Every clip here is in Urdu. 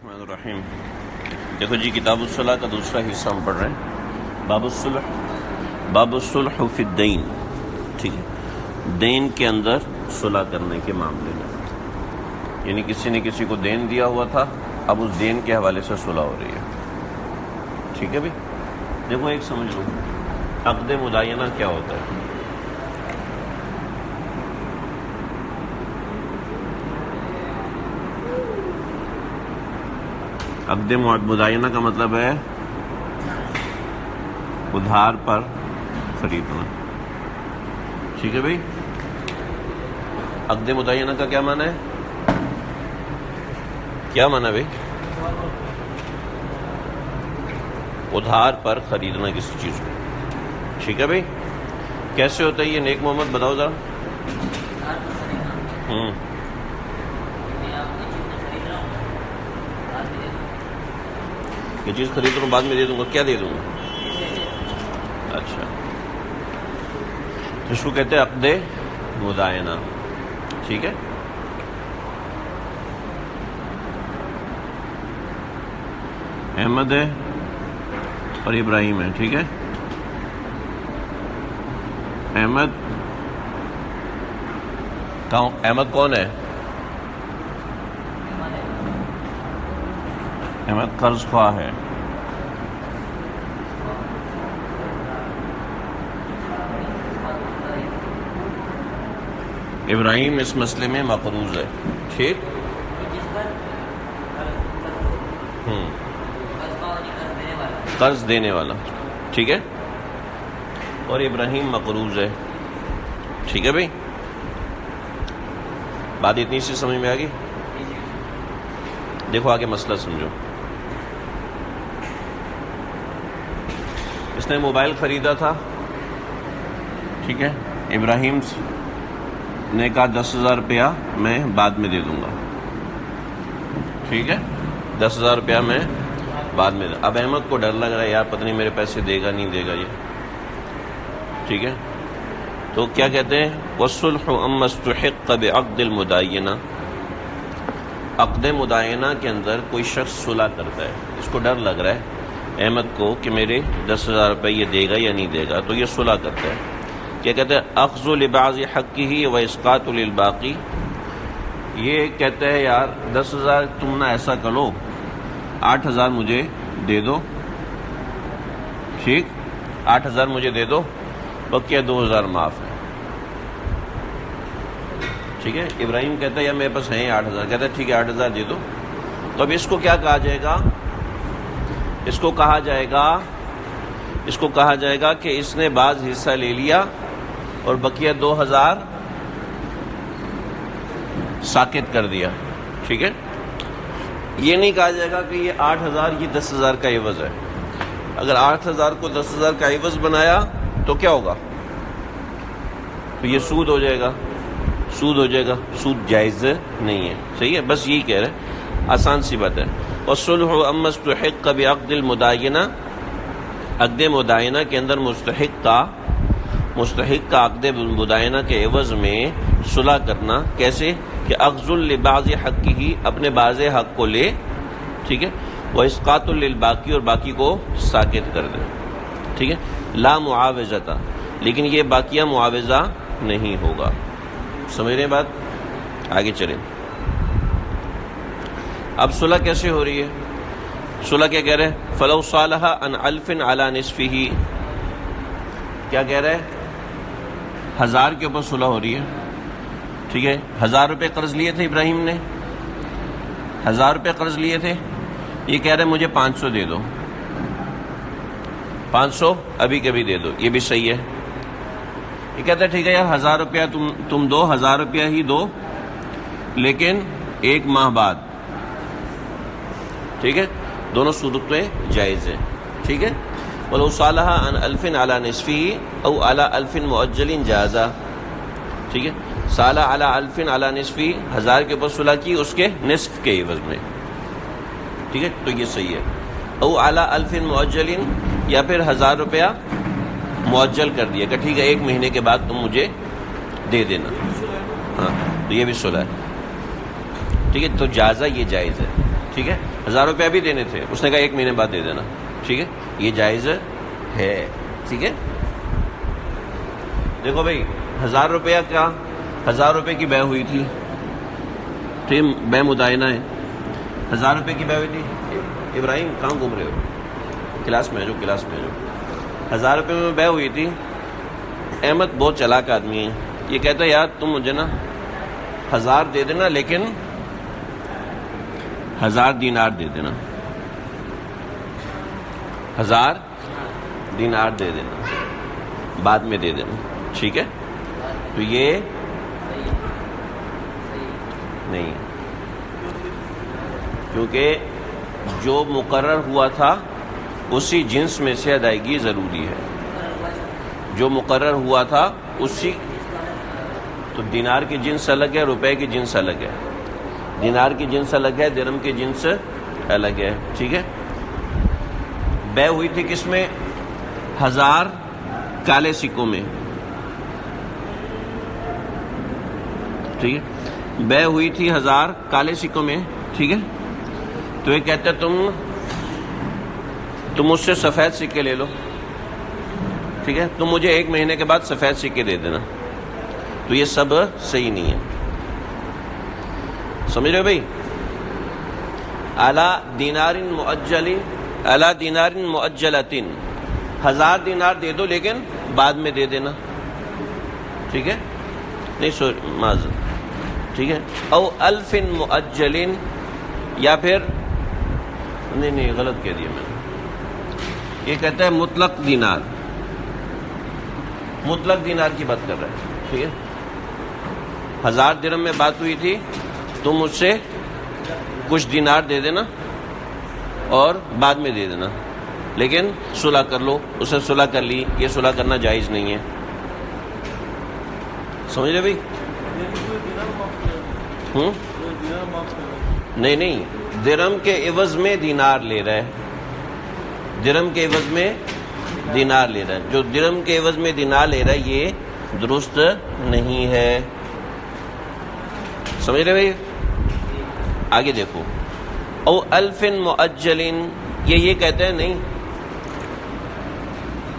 الرحمن الرحیم۔ دیکھو جی، کتاب الصلاۃ کا دوسرا حصہ ہم پڑھ رہے ہیں، باب الصلح فی الدین۔ ٹھیک ہے، دین کے اندر صلح کرنے کے معاملے میں، یعنی کسی نے کسی کو دین دیا ہوا تھا، اب اس دین کے حوالے سے صلح ہو رہی ہے۔ ٹھیک ہے بھائی، دیکھو ایک سمجھ لو، عقد مداینہ کیا ہوتا ہے؟ عقد مداینہ کا مطلب ہے ادھار پر خریدنا۔ ٹھیک ہے بھائی، عقد مداینہ کا کیا معنی ہے؟ کیا معنی ہے بھائی؟ ادھار پر خریدنا کسی چیز کو۔ ٹھیک ہے بھائی، کیسے ہوتا ہے یہ؟ نیک محمد بتاؤ ذرا۔ یہ چیز خرید رہا ہوں، بعد میں دے دوں گا، کیا دے دوں گا؟ اچھا، اس کو کہتے ہیں عقد مداینہ۔ ٹھیک ہے، احمد ہے اور ابراہیم ہے۔ ٹھیک ہے، احمد کون ہے؟ احمد قرض خواہ ہے۔ ابراہیم اس مسئلے میں مقروض ہے۔ ٹھیک، قرض دینے والا۔ ٹھیک ہے، اور ابراہیم مقروض ہے۔ ٹھیک ہے بھائی، بات اتنی سی سمجھ میں آ گئی؟ دیکھو آگے مسئلہ سمجھو۔ اس نے موبائل خریدا تھا، ٹھیک ہے، ابراہیم نے کہا 10,000 روپیہ میں بعد میں دے دوں گا۔ ٹھیک ہے، 10,000 روپیہ میں بعد میں اب احمد کو ڈر لگ رہا ہے، یار پتہ نہیں میرے پیسے دے گا نہیں دے گا یہ۔ ٹھیک ہے، تو کیا کہتے ہیں؟ والصلح اما استحق بعقد المداینہ۔ عقد مداینہ کے اندر کوئی شخص صلح کرتا ہے، اس کو ڈر لگ رہا ہے احمد کو کہ میرے 10,000 روپے یہ دے گا یا نہیں دے گا، تو یہ صلح کرتا ہے۔ کیا کہتے ہیں؟ اخذ لبعض حقہ و اسقاط للباقی۔ یہ کہتے ہیں یار 10,000 تم نہ ایسا کرو، 8,000 مجھے دے دو۔ ٹھیک، 8,000 مجھے دے دو، بقیہ 2,000 معاف ہے۔ ٹھیک ہے، ابراہیم کہتا ہے یار میرے پاس ہیں 8,000، کہتا ہے ٹھیک ہے 8,000 دے دو۔ تو اب اس کو کیا کہا جائے گا؟ اس کو کہا جائے گا کہ اس نے بعض حصہ لے لیا اور بقیہ 2,000 ساکت کر دیا۔ ٹھیک ہے، یہ نہیں کہا جائے گا کہ یہ 8,000 یہ 10,000 کا عوض ہے۔ اگر 8,000 کو 10,000 کا عوض بنایا تو کیا ہوگا؟ تو یہ سود ہو جائے گا، سود جائز نہیں ہے۔ صحیح ہے، بس یہی کہہ رہے ہیں، آسان سی بات ہے۔ والصلح اما استحق بعقد المداینہ۔ عقد مداینہ کے اندر مستحق کا عقد مداینہ کے عوض میں صلح کرنا، کیسے کہ اخذ لبعض حقہ، اپنے بعض حق کو لے، ٹھیک ہے، واسقاط للباقی، اور باقی کو ساکت کر دے۔ ٹھیک ہے، لا معاوضۃ، لیکن یہ باقیہ معاوضہ نہیں ہوگا۔ سمجھ رہے ہیں بات؟ آگے چلیں۔ اب صلح کیسے ہو رہی ہے؟ صلح کیا کہہ رہے ہیں؟ فلو صالح عن الف علی نصفہ۔ کیا کہہ رہے ہیں؟ 1,000 کے اوپر صلح ہو رہی ہے۔ ٹھیک ہے، 1,000 روپے قرض لیے تھے ابراہیم نے، 1,000 روپے قرض لیے تھے، یہ کہہ رہے ہیں مجھے 500 دے دو، 500 ابھی کبھی دے دو، یہ بھی صحیح ہے۔ یہ کہتا ہے ٹھیک ہے یار 1,000 روپیہ تم دو، 1,000 روپیہ ہی دو، لیکن 1 ماہ بعد۔ ٹھیک ہے، دونوں صورتیں جائز ہیں۔ ٹھیک ہے، ولو صالح عن الف علی نصفہ او علی الف مؤجل جازا۔ ٹھیک ہے، صالح علی الف علی نصفہ، 1,000 کے اوپر صلح کی اس کے نصف کے عوض میں۔ ٹھیک ہے، تو یہ صحیح ہے۔ او علی الف مؤجل، یا پھر 1,000 روپیہ معجل کر دیا کہ ٹھیک ہے 1 مہینے کے بعد تم مجھے دے دینا۔ ہاں، تو یہ بھی صلح ہے۔ ٹھیک ہے، تو جازہ یہ جائز ہے۔ ٹھیک ہے، 1000 روپیہ بھی دینے تھے، اس نے کہا 1 مہینے بعد دے دینا، ٹھیک ہے، یہ جائز ہے، ٹھیک ہے۔ دیکھو بھائی 1000 روپیہ کا 1000 روپے کی بیع ہوئی تھی، ٹھیک، بیع مدائنہ ہے، 1000 روپے کی بیع ہوئی تھی۔ ابراہیم کہاں گھوم رہے ہو؟ کلاس میں جو 1000 روپے میں بیع ہوئی تھی۔ احمد بہت چلاک آدمی ہے، یہ کہتا ہے یار تم مجھے نا 1000 دے دینا، لیکن 1000 دینار دے دینا، 1000 دینار دے دینا، بعد میں دے دینا، ٹھیک ہے۔ تو یہ نہیں ہے، کیونکہ جو مقرر ہوا تھا اسی جنس میں سے ادائیگی ضروری ہے، جو مقرر ہوا تھا اسی، تو دینار کی جنس الگ ہے، روپے کی جنس الگ ہے، دینار کی جنس الگ ہے، درہم کی جنس الگ ہے، ٹھیک ہے۔ بیع ہوئی تھی کس میں؟ 1000 کالے سکوں میں، ٹھیک ہے، بیع ہوئی تھی 1000 کالے سکوں میں، ٹھیک ہے۔ تو یہ کہتے تم مجھ سے سفید سکے لے لو، ٹھیک ہے، تم مجھے 1 مہینے کے بعد سفید سکے دے دینا، تو یہ سب صحیح نہیں ہے، سمجھ رہے ہو بھائی؟ اعلیٰ دینار مؤجلتن، 1000 دینار دے دو لیکن بعد میں دے دینا، ٹھیک ہے، نہیں معذرت، ٹھیک ہے، او 1000 مؤجلن، یا پھر نہیں غلط کہہ دیا میں نے، یہ کہتا ہے مطلق دینار، مطلق دینار کی بات کر رہا ہے، ٹھیک ہے، 1000 درہم میں بات ہوئی تھی، تم مجھ سے کچھ دینار دے دینا اور بعد میں دے دینا، لیکن صلح کر لو، اسے صلح کر لی، یہ صلح کرنا جائز نہیں ہے، سمجھ رہے بھائی؟ نہیں، درہم کے عوض میں دینار لے رہا ہے، درہم کے عوض میں دینار لے رہا ہے، جو درہم کے عوض میں دینار لے رہا ہے یہ درست نہیں ہے، سمجھ رہے بھائی؟ آگے دیکھو، او 1000 مؤجلن، یہ کہتے ہیں نہیں،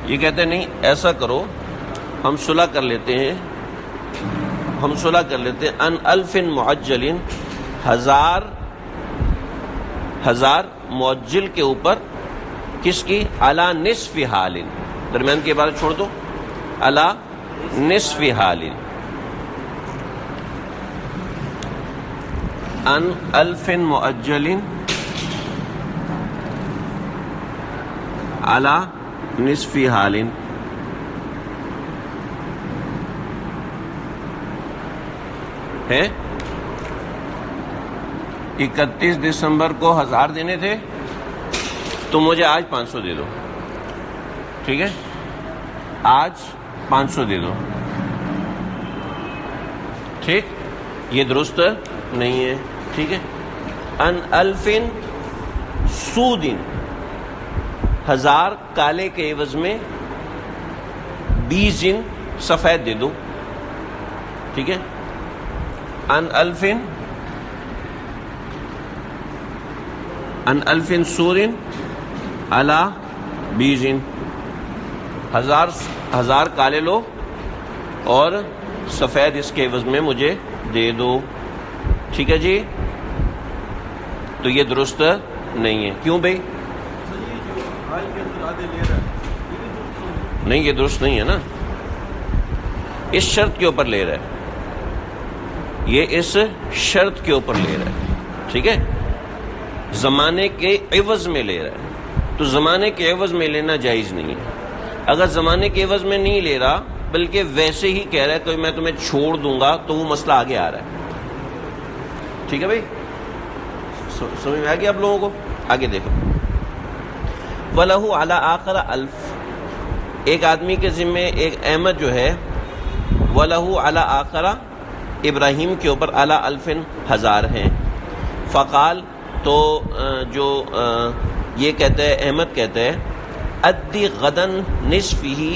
یہ کہتے ہیں نہیں، ایسا کرو، ہم صلح کر لیتے ہیں، ان 1000 مؤجلن، 1000 مؤجل کے اوپر، کس کی؟ علی نصف حال، درمیان کی عبارت چھوڑ دو، علی نصف حال، ان 1000 مؤجلن علی نصف حال، ہے 31 دسمبر کو 1000 دینے تھے، تو مجھے آج 500 دے دو، ٹھیک ہے، آج 500 دے دو، ٹھیک، یہ درست نہیں ہے، ٹھیک ہے۔ ان 1000 سود، 1000 کالے کے عوض میں 20 سفید دے دو، ٹھیک ہے، ان 1000 سود علی 20، 1000 کالے لو اور سفید اس کے عوض میں مجھے دے دو، ٹھیک ہے جی، تو یہ درست نہیں ہے، کیوں بھائی؟ نہیں، یہ درست نہیں ہے نا، اس شرط کے اوپر لے رہا ہے، یہ اس شرط کے اوپر لے رہا ہے، ٹھیک ہے، زمانے کے عوض میں لے رہا ہے، تو زمانے کے عوض میں لینا جائز نہیں ہے۔ اگر زمانے کے عوض میں نہیں لے رہا بلکہ ویسے ہی کہہ رہا ہے کہ میں تمہیں چھوڑ دوں گا، تو وہ مسئلہ آگے آ رہا ہے، ٹھیک ہے بھائی، سمجھ میں آ گیا آپ لوگوں کو؟ آگے دیکھو، وَلَهُ عَلَىٰ آخَرَ 1000، ایک آدمی کے ذمے، ایک احمد جو ہے، وَلَهُ عَلَىٰ آخَرَ، ابراہیم کے اوپر عَلَىٰ 1000 ہیں، فقال، تو جو یہ کہتا ہے، احمد کہتا ہے، ادی غدن نصفہ،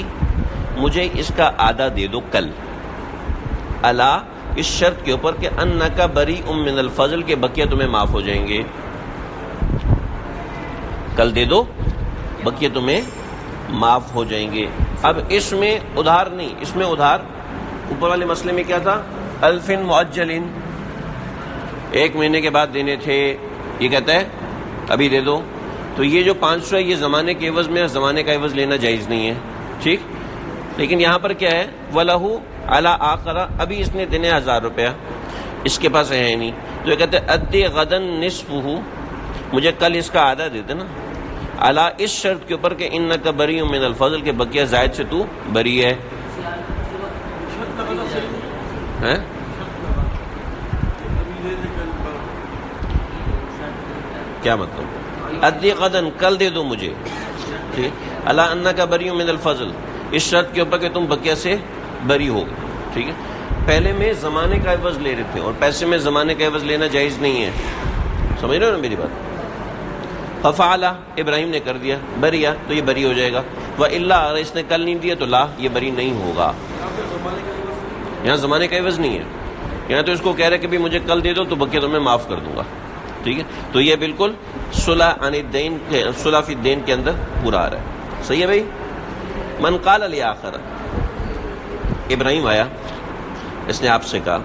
مجھے اس کا آدھا دے دو کل، اس شرط کے اوپر کہ انک بریء من الفضل، کے بقیہ تمہیں معاف ہو جائیں گے، کل دے دو، بقیہ تمہیں معاف ہو جائیں گے۔ اب اس میں ادھار نہیں، اس میں ادھار اوپر والے مسئلے میں کیا تھا؟ الفن معجلن، 1 مہینے کے بعد دینے تھے، یہ کہتا ہے ابھی دے دو۔ تو یہ جو 500 ہے یہ زمانے کے عوض میں، زمانے کا عوض لینا جائز نہیں ہے، ٹھیک۔ لیکن یہاں پر کیا ہے؟ وَلَهُ عَلَىٰ آخَرَ، ابھی اس نے دینے 1000 روپیہ، اس کے پاس ہے نہیں، تو یہ کہتے ہیں ادی غدن نصفہ، مجھے کل اس کا آدھا دے دینا، علی اس شرط کے اوپر کہ انک بری من الفضل، کے بقیہ زائد سے تو بری ہے۔ کیا مطلب؟ ادی غدن، کل دے دو مجھے، ٹھیک، علی انک بری من الفضل، اس شرط کے اوپر کہ تم بقیہ سے بری ہو، ٹھیک ہے۔ پہلے میں زمانے کا عوض لے رہے تھے، اور پیسے میں زمانے کا عوض لینا جائز نہیں ہے، سمجھ رہے ہو نا میری بات؟ ففعل، ابراہیم نے کر دیا، بریا، تو یہ بری ہو جائے گا، وَإِلَّا، اگر اس نے کل نہیں دیا تو لا، یہ بری نہیں ہوگا۔ یہاں زمانے کا عوض نہیں ہے، یہاں تو اس کو کہہ رہے کہ بھی مجھے کل دے دو تو بقیہ تمہیں معاف کر دوں گا، ٹھیک ہے۔ تو یہ بالکل صلح عن الدین، صلح فی الدین کے اندر پورا آ رہا ہے، صحیح ہے بھائی۔ من قال لآخر، ابراہیم آیا، اس نے آپ سے کہا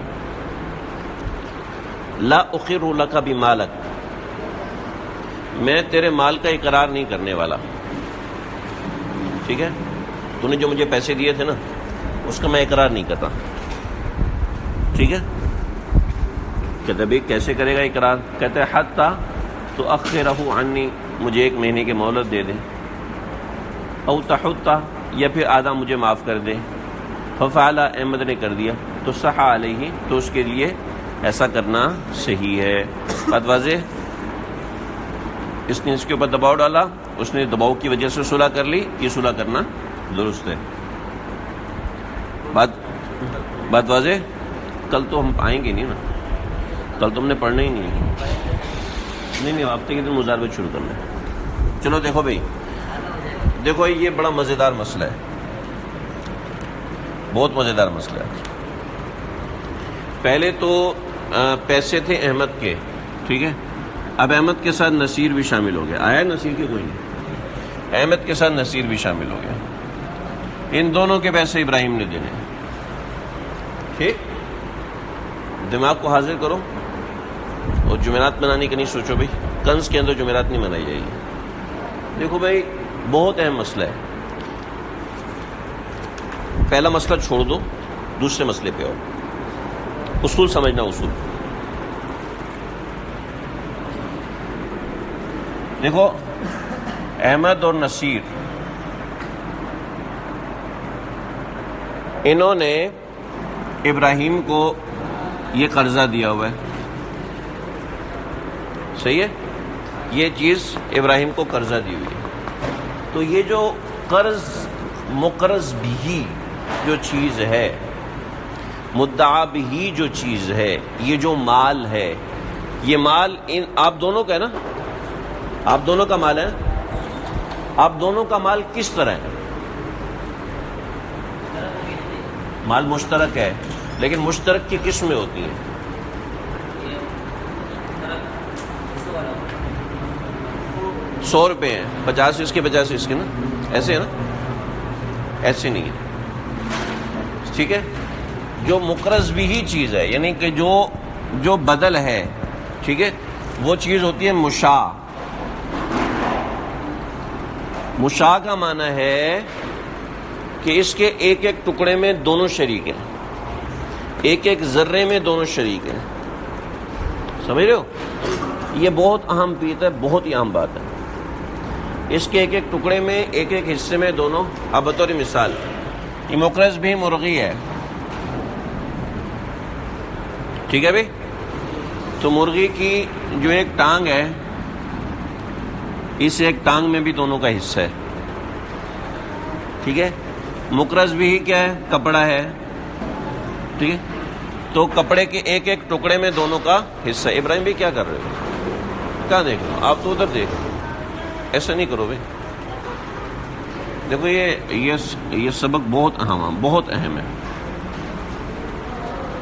لا اقر لک بمالک، میں تیرے مال کا اقرار نہیں کرنے والا، ٹھیک ہے، تو نے جو مجھے پیسے دیے تھے نا اس کا میں اقرار نہیں کرتا، ٹھیک ہے۔ کہتے بھائی کیسے کرے گا اقرار؟ کہتے حتی تؤخرہ عنی، مجھے 1 مہینے کی مہلت دے دے، او تحتا، یا پھر آدھا مجھے معاف کر دے۔ ففعل، احمد نے کر دیا، تو صح علیہ، تو اس کے لیے ایسا کرنا صحیح ہے۔ بات واضح؟ اس نے اس کے اوپر دباؤ ڈالا، اس نے دباؤ کی وجہ سے صلح کر لی، یہ صلح کرنا درست ہے۔ بات واضح؟ کل تو ہم آئیں گے نہیں نا، کل تو ہم نے پڑھنا ہی نہیں ہے، نہیں ہفتے کے دن مضاربت شروع کرنا ہے۔ چلو دیکھو بھائی، دیکھو یہ بڑا مزیدار مسئلہ ہے، بہت مزیدار مسئلہ ہے۔ پہلے تو پیسے تھے احمد کے، ٹھیک ہے، اب احمد کے ساتھ نصیر بھی شامل ہو گیا، آیا نصیر کے کوئی نہیں، احمد کے ساتھ نصیر بھی شامل ہو گیا، ان دونوں کے پیسے ابراہیم نے دینے، ٹھیک۔ دماغ کو حاضر کرو اور جمعرات منانے کا نہیں سوچو بھائی، کنز کے اندر جمعرات نہیں منائی جائے گی۔ دیکھو بھائی بہت اہم مسئلہ ہے، پہلا مسئلہ چھوڑ دو، دوسرے مسئلے پہ آؤ، اصول سمجھنا، اصول۔ دیکھو احمد اور نصیر، انہوں نے ابراہیم کو یہ قرضہ دیا ہوا ہے، صحیح ہے، یہ چیز ابراہیم کو قرضہ دی ہوئی ہے، تو یہ جو قرض مقرض بھی جو چیز ہے، مدعا بھی جو چیز ہے، یہ جو مال ہے، یہ مال ان آپ دونوں کا ہے نا، آپ دونوں کا مال ہے، آپ دونوں کا مال کس طرح ہے؟ مال مشترک ہے، لیکن مشترک کی قسمیں ہوتی ہیں، ₹100 ہیں، 50 اس کے 50 اس کے نا، ایسے ہے نا، ایسے نہیں ہے، ٹھیک ہے۔ جو مقرض بھی ہی چیز ہے، یعنی کہ جو بدل ہے، ٹھیک ہے، وہ چیز ہوتی ہے مشاع۔ مشاع کا معنی ہے کہ اس کے ایک ایک ٹکڑے میں دونوں شریک ہیں، ایک ایک ذرے میں دونوں شریک ہیں، سمجھ رہے ہو؟ یہ بہت اہم پیت ہے، بہت ہی اہم بات ہے، اس کے ایک ایک ٹکڑے میں ایک ایک حصے میں دونوں۔ اب بطور مثال یہ مقرض بھی مرغی ہے، ٹھیک ہے بھائی، تو مرغی کی جو ایک ٹانگ ہے، اس ایک ٹانگ میں بھی دونوں کا حصہ ہے، ٹھیک ہے۔ مقرض بھی کیا ہے؟ کپڑا ہے، ٹھیک ہے، تو کپڑے کے ایک ایک ٹکڑے میں دونوں کا حصہ۔ ابراہیم بھائی کیا کر رہے ہو؟ کہاں دیکھ رہے ہو؟ آپ تو ادھر دیکھ رہے ہو، ایسا نہیں کرو بھائی۔ دیکھو یہ سبق بہت اہم ہے۔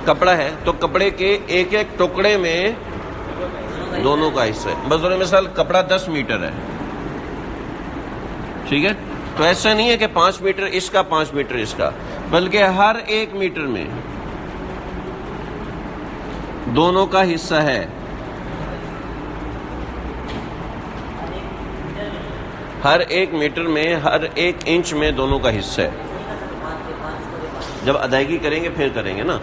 کپڑا ہے تو کپڑے کے ایک ایک ٹکڑے میں دونوں کا حصہ ہے۔ بطور مثال کپڑا 10 میٹر ہے، ٹھیک ہے؟ تو ایسا نہیں ہے کہ 5 میٹر اس کا 5 میٹر اس کا، بلکہ ہر 1 میٹر میں دونوں کا حصہ ہے. ہر 1 میٹر میں، ہر 1 انچ میں دونوں کا حصہ ہے. جب ادائیگی کریں گے پھر کریں گے نا.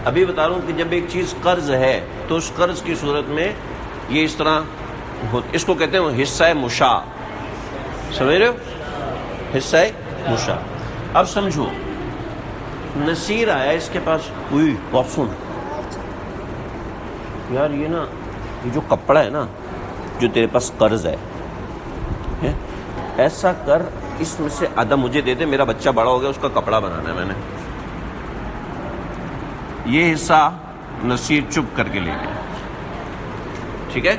ابھی بتا رہا ہوں کہ جب ایک چیز قرض ہے تو اس قرض کی صورت میں یہ اس طرح اس کو کہتے ہیں حصہ مشاع. سمجھ رہے ہو؟ حصہ مشاع. اب سمجھو، نصیر آیا اس کے پاس، کوئی وفن یار یہ نا، یہ جو کپڑا ہے نا جو تیرے پاس قرض ہے، ایسا کر اس میں سے آدھا مجھے دے دے، میرا بچہ بڑا ہو گیا، اس کا کپڑا بنانا ہے میں نے. یہ حصہ نصیر چپ کر کے لے گیا. ٹھیک ہے؟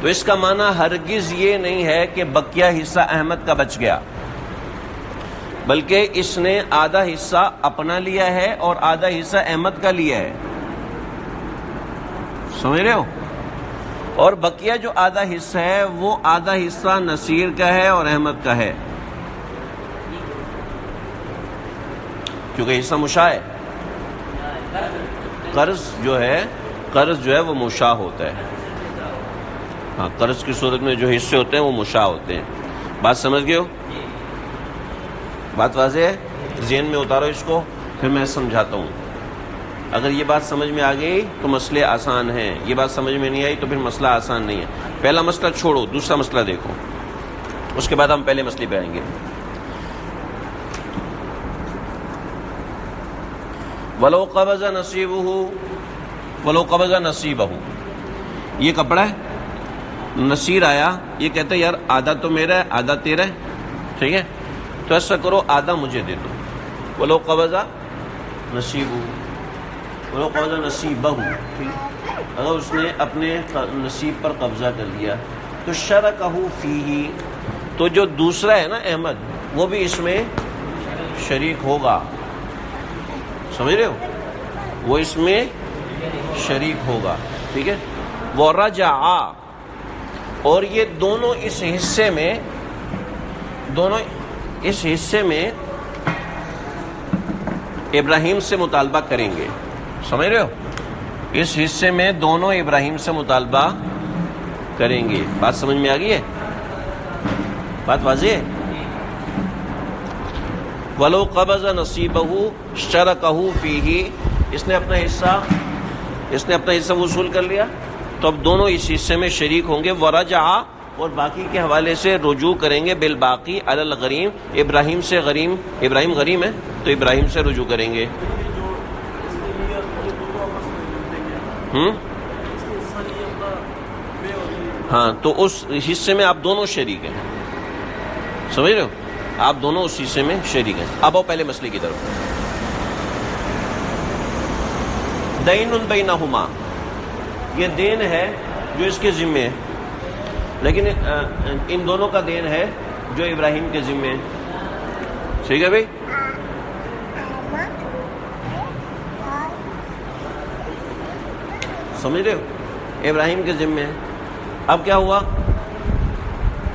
تو اس کا معنی ہرگز یہ نہیں ہے کہ بقیہ حصہ احمد کا بچ گیا، بلکہ اس نے آدھا حصہ اپنا لیا ہے اور آدھا حصہ احمد کا لیا ہے. سمجھ رہے ہو؟ اور بقیہ جو آدھا حصہ ہے وہ آدھا حصہ نصیر کا ہے اور احمد کا ہے، کیونکہ حصہ مشاع ہے. قرض جو ہے وہ مشاع ہوتا ہے. ہاں، قرض کی صورت میں جو حصے ہوتے ہیں وہ مشاع ہوتے ہیں. بات سمجھ گئے ہو؟ بات واضح ہے؟ ذہن میں اتارو اس کو، پھر میں سمجھاتا ہوں. اگر یہ بات سمجھ میں آ گئی تو مسئلے آسان ہیں، یہ بات سمجھ میں نہیں آئی تو پھر مسئلہ آسان نہیں ہے. پہلا مسئلہ چھوڑو، دوسرا مسئلہ دیکھو، اس کے بعد ہم پہلے مسئلے پہ آئیں گے. وَلَوْ قَبَضَ نَصِيبَهُ، یہ کپڑا ہے. نصیر آیا، یہ کہتا ہے یار آدھا تو میرا ہے آدھا تیرا ہے. ٹھیک ہے؟ تو ایسا کرو آدھا مجھے دے دو. وَلَوْ قَبَضَ نَصِيبَهُ، اگر اس نے اپنے نصیب پر قبضہ کر لیا تو شَرَكَهُ فِيهِ، تو جو دوسرا ہے نا احمد، وہ بھی اس میں شریک ہوگا. سمجھ رہے ہو؟ وہ اس میں شریک ہوگا. ٹھیک ہے؟ وَرَجَعَ، اور یہ دونوں اس حصے میں ابراہیم سے مطالبہ کریں گے. سمجھ رہے ہو؟ اس حصے میں دونوں ابراہیم سے مطالبہ کریں گے. بات سمجھ میں آ گئی ہے؟ بات واضح ہے؟ وَلَوْ قَبَضَ نَصِيبَهُ شَرَكَهُ فِيهِ، اس نے اپنا حصہ وصول کر لیا تو اب دونوں اس حصے میں شریک ہوں گے. وَرَجَعَ، اور باقی کے حوالے سے رجوع کریں گے. بالباقی علی الغریم، ابراہیم سے ابراہیم غریم ہے تو ابراہیم سے رجوع کریں گے. ہاں، تو اس حصے میں آپ دونوں شریک ہیں. سمجھ رہے ہو؟ آپ دونوں اس حصے میں شریک ہیں. اب آؤ پہلے مسئلے کی طرف. دین بینہما، یہ دین ہے جو اس کے ذمے ہے، لیکن ان دونوں کا دین ہے جو ابراہیم کے ذمے ہے. ٹھیک ہے بھائی؟ سمجھ رہے ہو؟ ابراہیم کے ذمے ہے. اب کیا ہوا؟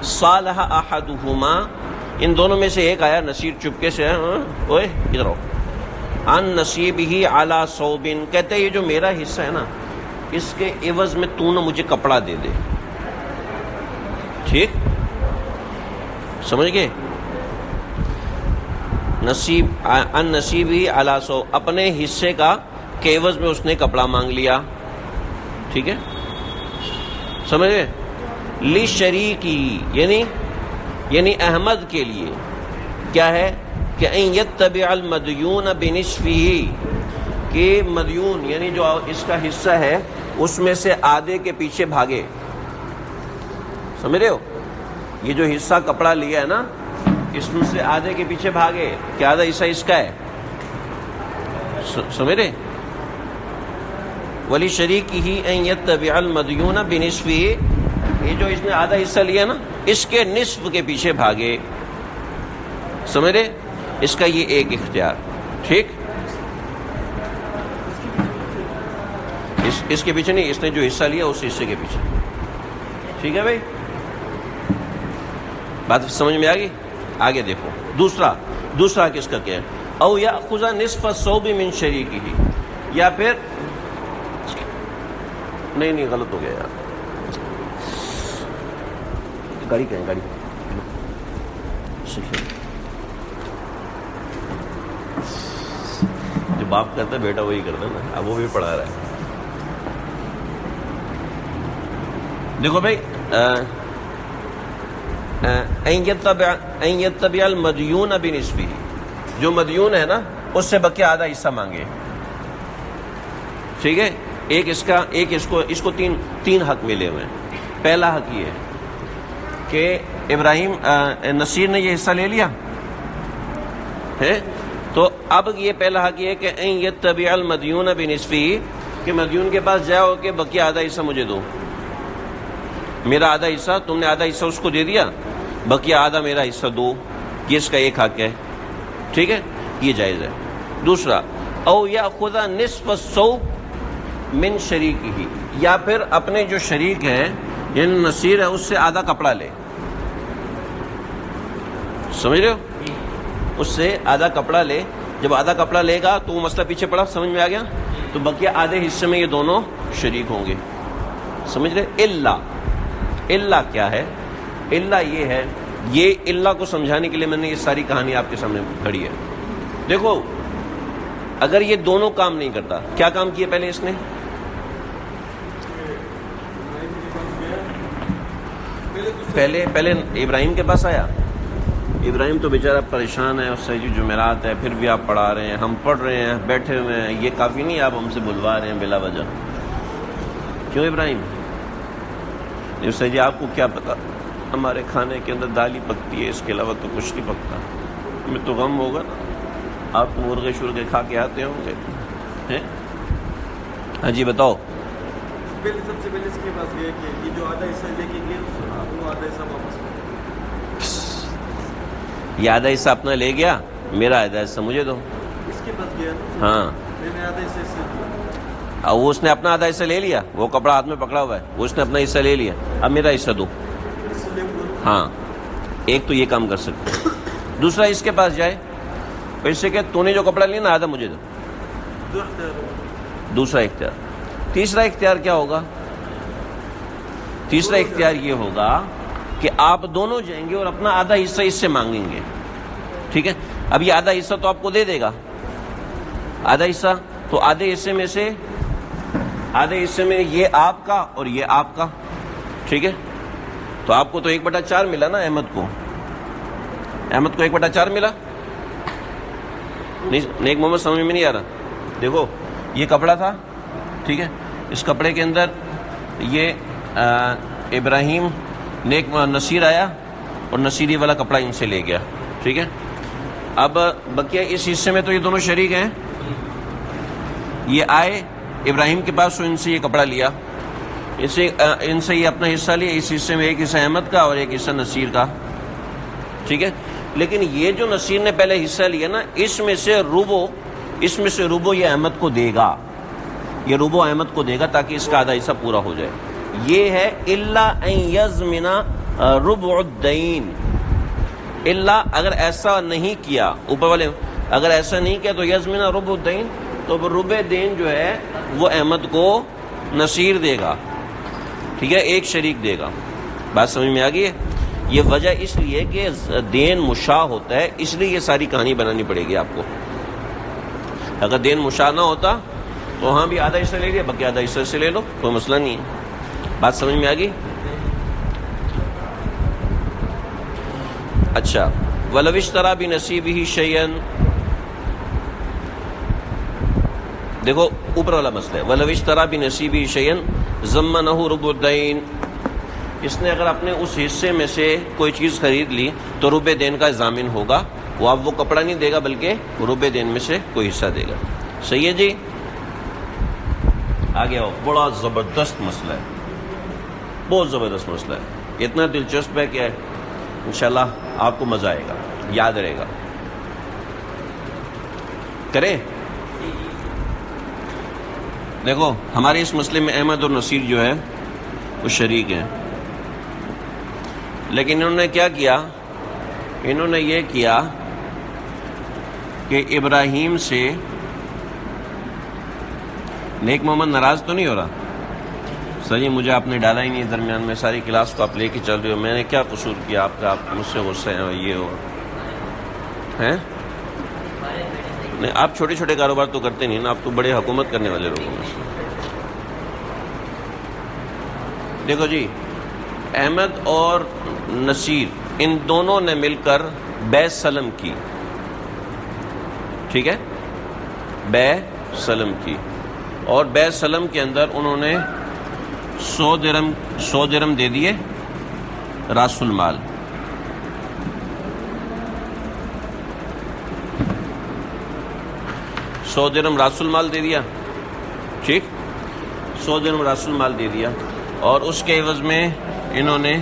صالح احدہما، ان دونوں میں سے ایک آیا، نصیر چپکے سے، اوئے ادھر آؤ، عن نصیبہ علی ثوب، کہتے ہیں یہ جو میرا حصہ ہے نا اس کے عوض میں تو نہ مجھے کپڑا دے دے. ٹھیک؟ سمجھ گئے؟ عن نصیبہ علی ثوب، اپنے حصے کا کے عوض میں اس نے کپڑا مانگ لیا. ٹھیک ہے؟ سمجھ گئے؟ لشریکی، یعنی احمد کے لیے کیا ہے کہ ان یتبع المدیون بنصفہ، کہ مدیون یعنی جو اس کا حصہ ہے اس میں سے آدھے کے پیچھے بھاگے. سمجھ رہے ہو؟ یہ جو حصہ کپڑا لیا ہے نا اس میں سے آدھے کے پیچھے بھاگے کہ آدھا حصہ اس کا ہے. سمجھ رہے؟ وَلِشَرِيكِهِ أَن يَتَّبِعَ الْمَدْيُونَ بِنِصْفِهِ، یہ جو اس نے آدھا حصہ لیا نا اس کے نصف کے پیچھے بھاگے. سمجھ رہے؟ اس کا یہ ایک اختیار. ٹھیک؟ اس کے پیچھے نہیں، اس نے جو حصہ لیا اس حصے کے پیچھے. ٹھیک ہے بھائی؟ بات سمجھ میں آ گئی؟ آگے دیکھو دوسرا کس کا کیا ہے؟ او یاخذ نصف الثوب من شریکہ، یا پھر نہیں غلط ہو گیا یار، گاڑی کہیں گاڑی جو باپ کرتا ہے بیٹا وہی کرتا ہے نا، اب وہ بھی پڑھا رہا ہے. دیکھو بھائی ان یتبع المدیون بنصفہ، جو مدیون ہے نا اس سے بقیہ آدھا حصہ مانگے. ٹھیک ہے، ایک اس کا، ایک اس کو تین حق ملے ہوئے ہیں. پہلا حق یہ ہے کہ ابراہیم نصیر نے یہ حصہ لے لیا ہے، تو اب یہ پہلا حق یہ ہے کہ ان یتبع المدیون بنصفہ، کہ مدیون کے پاس جاؤ کہ بقیہ آدھا حصہ مجھے دو. میرا آدھا حصہ، تم نے آدھا حصہ اس کو دے دیا، بقیہ آدھا میرا حصہ دو. یہ اس کا ایک حق ہے. ٹھیک ہے، یہ جائز ہے. دوسرا او یاخذ نصف الثوب من شریکہ، یا پھر اپنے جو شریک ہے یعنی نصیر ہے اس سے آدھا کپڑا لے. سمجھ رہے ہو؟ اس سے آدھا کپڑا لے. جب آدھا کپڑا لے گا تو وہ مسئلہ پیچھے پڑا، سمجھ میں آ گیا؟ تو بقیہ آدھے حصے میں یہ دونوں شریک ہوں گے. سمجھ رہے؟ اللہ کیا ہے؟ اللہ یہ ہے، یہ اللہ کو سمجھانے کے لیے میں نے یہ ساری کہانی آپ کے سامنے کھڑی ہے. دیکھو اگر یہ دونوں کام نہیں کرتا، کیا کام کیے پہلے اس نے؟ پہلے ابراہیم کے پاس آیا. ابراہیم تو بیچارہ پریشان ہے، اس سے جو جمعرات ہے پھر بھی آپ پڑھا رہے ہیں، ہم پڑھ رہے ہیں بیٹھے ہوئے ہیں، یہ کافی نہیں آپ ہم سے بلوا رہے ہیں بلا وجہ. کیوں ابراہیم؟ اس جی آپ کو کیا پتا، ہمارے کھانے کے اندر دال ہی پکتی ہے، اس کے علاوہ تو کچھ نہیں پکتا. میں تو غم ہوگا نا، آپ تو مرغے شرغے کھا کے آتے ہوں گے. ہاں جی بتاؤ. سب سے پہلے اس کے پاس گئے کہ یہ جو آدھا حصہ لے کے گئے وہ آدھا حصہ واپس، یہ آدھا حصہ اپنا لے گیا، میرا آدھا حصہ مجھے دو. اس کے پاس گیا ہاں، میں نے آدھا حصہ اس سے اور وہ اس نے اپنا آدھا حصہ لے لیا، وہ کپڑا ہاتھ میں پکڑا ہوا ہے، وہ اس نے اپنا حصہ لے لیا، اب میرا حصہ دو. ہاں، ایک تو یہ کام کر سکتے. دوسرا اس کے پاس جائے اس سے کہ تو نے جو کپڑا لیا نا آدھا مجھے دو. دوسرا اختیار. تیسرا اختیار کیا ہوگا؟ تیسرا اختیار یہ ہوگا کہ آپ دونوں جائیں گے اور اپنا آدھا حصہ اس سے مانگیں گے. ٹھیک ہے، اب یہ آدھا حصہ تو آپ کو دے دے گا، آدھا حصہ تو آدھے حصے میں یہ آپ کا اور یہ آپ کا. ٹھیک ہے، تو آپ کو تو 1/4 ملا نا. احمد کو 1/4 ملا. نیک محمد سمجھ میں نہیں آ رہا. دیکھو یہ کپڑا تھا، ٹھیک ہے، اس کپڑے کے اندر یہ ابراہیم نصیر آیا اور نصیری والا کپڑا ان سے لے گیا. ٹھیک ہے، اب بقیہ اس حصے میں تو یہ دونوں شریک ہیں. یہ آئے ابراہیم کے پاس، تو ان سے یہ کپڑا لیا، ان سے یہ اپنا حصہ لیا. اس حصے میں ایک حصہ احمد کا اور ایک حصہ نصیر کا. ٹھیک ہے، لیکن یہ جو نصیر نے پہلے حصہ لیا نا، اس میں سے ربو یہ احمد کو دے گا، یہ ربو احمد کو دے گا تاکہ اس کا آدھا حصہ پورا ہو جائے. یہ ہے الا ان یضمن ربع الدین. الا اگر ایسا نہیں کیا، اوپر والے اگر ایسا نہیں کیا تو یضمن ربع الدین، تو ربع دین جو ہے وہ احمد کو نصیر دے گا. ٹھیک ہے، ایک شریک دے گا. بات سمجھ میں آ گئی ہے؟ یہ وجہ اس لیے کہ دین مشاع ہوتا ہے، اس لیے یہ ساری کہانی بنانی پڑے گی آپ کو. اگر دین مشاع نہ ہوتا تو ہاں بھی آدھا حصہ لے لیا، باقی آدھا حصہ سے لے لو، کوئی مسئلہ نہیں ہے. بات سمجھ میں آ گئی؟ اچھا، وَلَوِ اشْتَرَىٰ بِنَصِيبِهِ شَيْئًا، دیکھو اوپر والا مسئلہ ہے. وَلَوِ اشْتَرَىٰ بِنَصِيبِهِ شَيْئًا ضَمَّنَهُ رُبُعُ الدَّيْنِ، اس نے اگر اپنے اس حصے میں سے کوئی چیز خرید لی تو ربع دین کا ضامن ہوگا. وہ اب وہ کپڑا نہیں دے گا بلکہ ربع دین میں سے کوئی حصہ دے گا. صحیح ہے جی؟ آگے آؤ. بڑا زبردست مسئلہ ہے، بہت زبردست مسئلہ ہے، اتنا دلچسپ ہے کہ انشاءاللہ آپ کو مزہ آئے گا، یاد رہے گا. کریں؟ دیکھو ہمارے اس مسئلے میں احمد اور نصیر جو ہے وہ شریک ہیں، لیکن انہوں نے کیا کیا، انہوں نے یہ کیا کہ ابراہیم سے نیک محمد ناراض تو نہیں ہو رہا؟ سر جی مجھے آپ نے ڈالا ہی نہیں درمیان میں، ساری کلاس کو آپ لے کے چل رہے ہو، میں نے کیا قصور کیا آپ کا، آپ مجھ سے غصے ہیں یہ ہو ہیں؟ نہیں آپ چھوٹے چھوٹے کاروبار تو کرتے نہیں نا، آپ تو بڑے حکومت کرنے والے لوگوں میں سے۔ دیکھو جی، احمد اور نصیر ان دونوں نے مل کر بے سلم کی، ٹھیک ہے، بے سلم کی، اور بے سلم کے اندر انہوں نے 100 درم دے دیے راس المال۔ سو درم راس المال دے دیا، ٹھیک، 100 درم راس المال دے دیا، اور اس کے عوض میں انہوں نے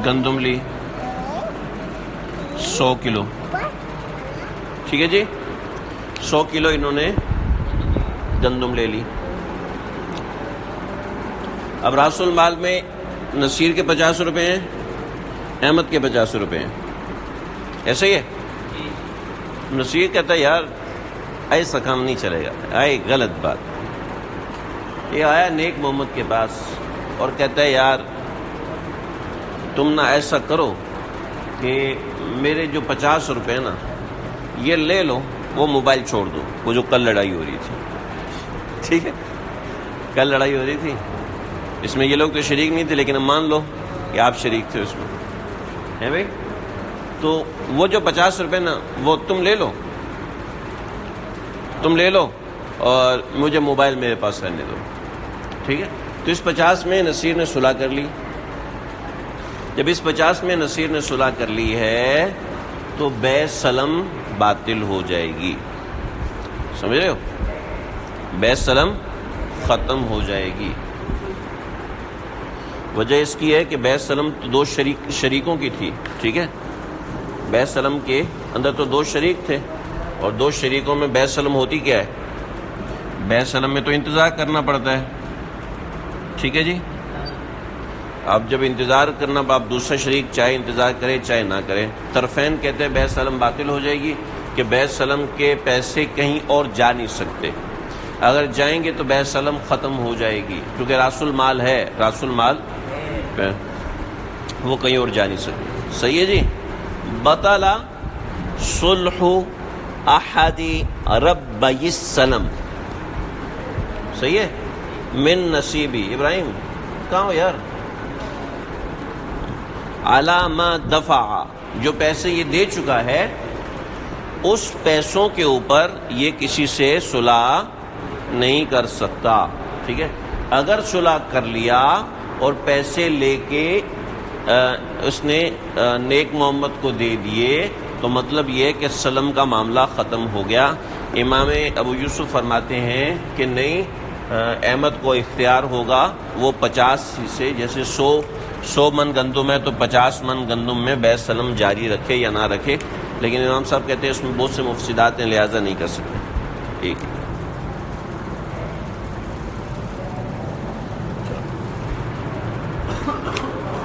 گندم لی 100 کلو، ٹھیک ہے جی، 100 کلو انہوں نے گندم لے لی۔ اب راس المال میں نصیر کے 50 روپے ہیں، احمد کے 50 روپے ہیں، ایسا ہی ہے؟ نصیر کہتا ہے یار ایسا کام نہیں چلے گا، غلط بات۔ یہ آیا نیک محمد کے پاس اور کہتا ہے یار تم نہ ایسا کرو کہ میرے جو 50 روپے ہیں نا یہ لے لو، وہ موبائل چھوڑ دو، وہ جو کل لڑائی ہو رہی تھی، ٹھیک ہے، کل لڑائی ہو رہی تھی، اس میں یہ لوگ تو شریک نہیں تھے، لیکن اب مان لو کہ آپ شریک تھے اس میں، ہے بھائی، تو وہ جو 50 روپے نا وہ تم لے لو اور مجھے موبائل میرے پاس رہنے دو، ٹھیک ہے۔ تو اس 50 میں نصیر نے صلح کر لی۔ جب اس 50 میں نصیر نے صلح کر لی ہے تو بے سلم باطل ہو جائے گی، سمجھ رہے ہو، بے سلم ختم ہو جائے گی۔ وجہ اس کی ہے کہ بے سلم تو 2 شریکوں کی تھی، ٹھیک ہے، بے سلم کے اندر تو 2 شریک تھے، اور 2 شریکوں میں بے سلم ہوتی کیا ہے؟ بے سلم میں تو انتظار کرنا پڑتا ہے، ٹھیک ہے جی۔ اب جب انتظار کرنا، آپ دوسرا شریک چاہے انتظار کرے چاہے نہ کرے، طرفین کہتے ہیں بے سلم باطل ہو جائے گی کہ بے سلم کے پیسے کہیں اور جا نہیں سکتے، اگر جائیں گے تو بے سلم ختم ہو جائے گی، کیونکہ راس المال ہے، راس المال وہ کہیں اور جا نہیں سکتے، صحیح ہے جی۔ بطلا صلح احد ربی السلم، صحیح ہے، من نصیبی، ابراہیم کہاں ہو یار، علامہ دفع، جو پیسے یہ دے چکا ہے اس پیسوں کے اوپر یہ کسی سے صلح نہیں کر سکتا، ٹھیک ہے۔ اگر صلح کر لیا اور پیسے لے کے اس نے نیک محمد کو دے دیے تو مطلب یہ کہ سلم کا معاملہ ختم ہو گیا۔ امام ابو یوسف فرماتے ہیں کہ نہیں، احمد کو اختیار ہوگا وہ 50 سے، جیسے 100 من گندم ہے تو 50 من گندم میں بے سلم جاری رکھے یا نہ رکھے، لیکن امام صاحب کہتے ہیں اس میں بہت سے مفسدات ہیں، لہٰذا نہیں کر سکتے۔ ایک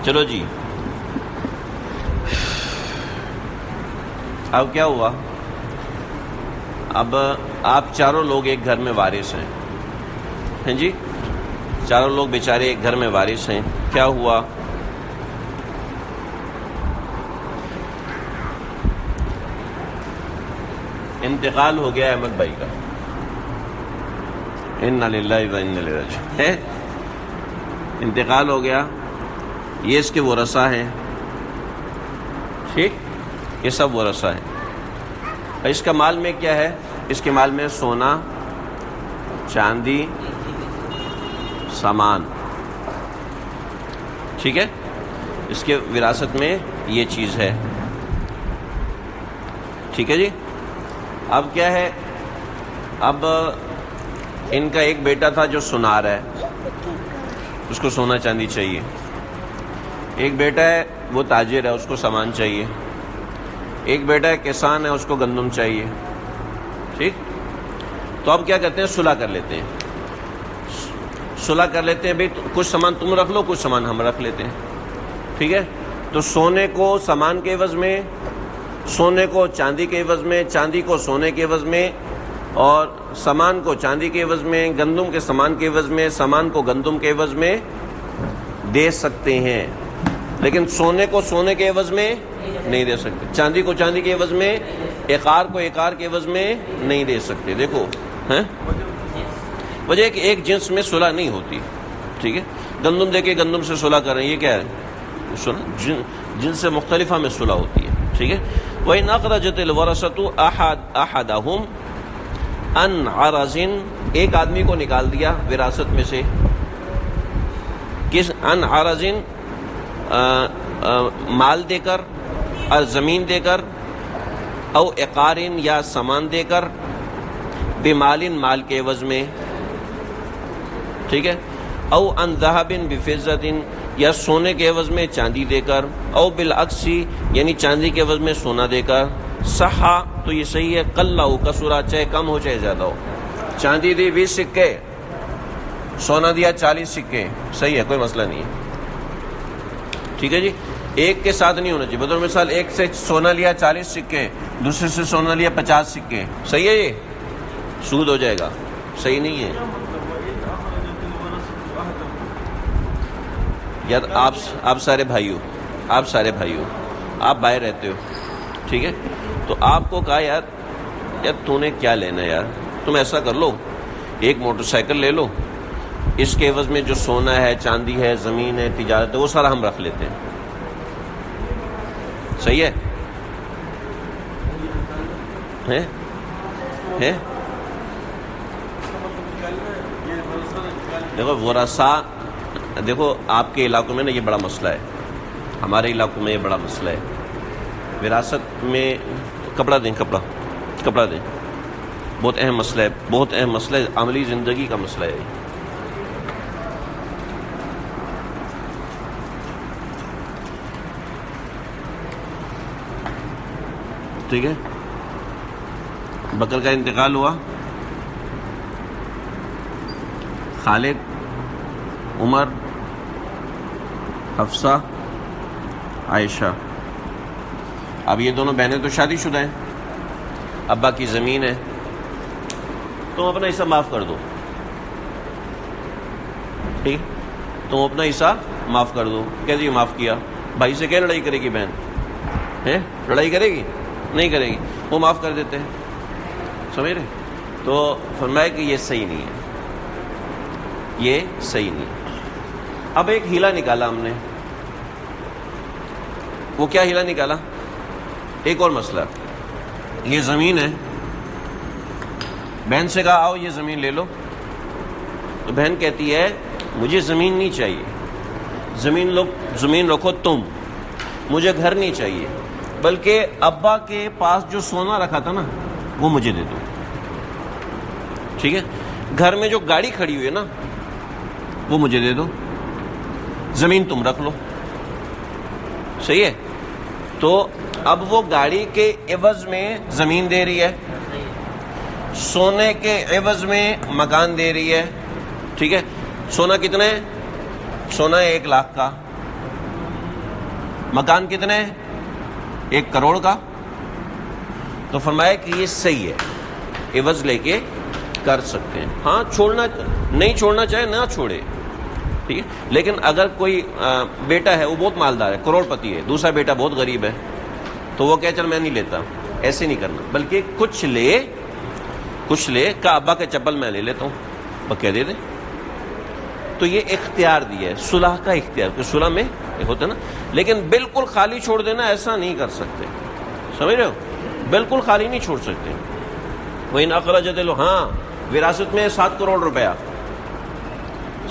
چلو جی، اب کیا ہوا، اب آپ چاروں لوگ ایک گھر میں وارث ہیں جی، چاروں لوگ بیچارے ایک گھر میں وارث ہیں۔ کیا ہوا، انتقال ہو گیا احمد بھائی کا، انا للہ و انا الیہ راجعون، انتقال ہو گیا، یہ اس کے ورثہ ہیں، ٹھیک، یہ سب ورثہ ہیں۔ اس کا مال میں کیا ہے، اس کے مال میں سونا، چاندی، سامان، ٹھیک ہے، اس کے وراثت میں یہ چیز ہے، ٹھیک ہے جی۔ اب کیا ہے، اب ان کا ایک بیٹا تھا جو سنار ہے، اس کو سونا چاندی چاہیے، ایک بیٹا ہے وہ تاجر ہے، اس کو سامان چاہیے، ایک بیٹا ہے کسان ہے، اس کو گندم چاہیے، ٹھیک۔ تو اب کیا کرتے ہیں، صلح کر لیتے ہیں، صلح کر لیتے ہیں، بھائی کچھ سامان تم رکھ لو، کچھ سامان ہم رکھ لیتے ہیں، ٹھیک ہے۔ تو سونے کو سامان کے عوض میں سونے کو چاندی کے عوض میں، چاندی کو سونے کے عوض میں، اور سامان کو چاندی کے عوض میں، گندم کے سامان کے عوض میں، سامان کو گندم کے عوض میں دے سکتے ہیں، لیکن سونے کو سونے کے عوض میں نہیں دے سکتے، چاندی کو چاندی کے عوض میں، عقار کو عقار کے عوض میں نہیں دے سکتے۔ دیکھو وجہ ہے کہ ایک جنس میں صلح نہیں ہوتی، ٹھیک ہے، گندم دے کے گندم سے صلح کر رہے ہیں، یہ کیا ہے؟ جنس سے مختلفہ میں صلح ہوتی ہے، ٹھیک ہے۔ وَإِنْ أَخْرَجَتِ الْوَرَثَةُ أَحَدَهُمْ عَنْ عَرَضٍ، ایک آدمی کو نکال دیا وراثت میں سے، کس؟ عن عرض، مال دے کر، اور زمین دے کر، او عقار یا سامان دے کر، بمال، مال کے عوض میں، ٹھیک ہے، او ان ذهب بفضة، یا سونے کے عوض میں چاندی دے کر، او بالعکس، یعنی چاندی کے عوض میں سونا دے کر، صحا، تو یہ صحیح ہے، قل او کسرا، چاہے کم ہو چاہے زیادہ ہو، چاندی دی 20 سکے، سونا دیا 40 سکے، صحیح ہے، کوئی مسئلہ نہیں ہے، ٹھیک ہے جی۔ ایک کے ساتھ نہیں ہونا چاہیے، بطور مثال ایک سے سونا لیا 40 سکے، دوسرے سے سونا لیا 50 سکے، صحیح ہے، یہ سود ہو جائے گا، صحیح نہیں ہے یار۔ آپ سارے بھائیو، آپ باہر رہتے ہو، ٹھیک ہے، تو آپ کو کہا یار تو نے کیا لینا ہے یار، تم ایسا کر لو، ایک موٹر سائیکل لے لو، اس کے عوض میں جو سونا ہے، چاندی ہے، زمین ہے، تجارت ہے، وہ سارا ہم رکھ لیتے ہیں، صحیح ہے؟ دیکھو ورثہ، دیکھو آپ کے علاقوں میں نا یہ بڑا مسئلہ ہے، ہمارے علاقوں میں یہ بڑا مسئلہ ہے، وراثت میں کپڑا دیں، کپڑا دیں، بہت اہم مسئلہ ہے، بہت اہم مسئلہ ہے، عملی زندگی کا مسئلہ ہے، ٹھیک ہے۔ بکر کا انتقال ہوا، خالد، عمر، حفصہ، عائشہ، اب یہ دونوں بہنیں تو شادی شدہ ہیں، ابا کی زمین ہے، تم اپنا حصہ معاف کر دو، ٹھیک، تم اپنا حصہ معاف کر دو، کہہ دیے معاف کیا، بھائی سے کیا لڑائی کرے گی بہن؟ ہے لڑائی کرے گی؟ نہیں کرے گی، وہ معاف کر دیتے ہیں، سمجھ رہے؟ تو فرمایا کہ یہ صحیح نہیں ہے، یہ صحیح نہیں ہے۔ اب ایک ہیلا نکالا ہم نے، وہ کیا ہیلا نکالا؟ ایک اور مسئلہ، یہ زمین ہے، بہن سے کہا آؤ یہ زمین لے لو، تو بہن کہتی ہے مجھے زمین نہیں چاہیے، زمین رکھو تم، مجھے گھر نہیں چاہیے، بلکہ ابا کے پاس جو سونا رکھا تھا نا وہ مجھے دے دو، ٹھیک ہے، گھر میں جو گاڑی کھڑی ہوئی ہے نا وہ مجھے دے دو، زمین تم رکھ لو، صحیح ہے۔ تو اب وہ گاڑی کے عوض میں زمین دے رہی ہے، سونے کے عوض میں مکان دے رہی ہے، ٹھیک ہے، سونا کتنا ہے؟ سونا ہے 1 لاکھ کا، مکان کتنا ہے؟ 1 کروڑ کا، تو فرمایا کہ یہ صحیح ہے، عوض لے کے کر سکتے ہیں، ہاں نہیں چھوڑنا چاہے نہ چھوڑے، ٹھیک ہے، لیکن اگر کوئی بیٹا ہے وہ بہت مالدار ہے، کروڑ پتی ہے، دوسرا بیٹا بہت غریب ہے، تو وہ کہے چل میں نہیں لیتا، ایسے نہیں کرنا، بلکہ کچھ لے کہ ابا کے چپل میں لے لیتا ہوں، وہ کہہ دے دے، تو یہ اختیار دیا ہے، صلح کا اختیار، کہ صلح میں ہوتا ہے نا، لیکن بالکل خالی چھوڑ دینا ایسا نہیں کر سکتے، سمجھ رہے ہو، بالکل خالی نہیں چھوڑ سکتے۔ وہی اخرجت لو، ہاں وراثت میں 7 کروڑ روپیہ،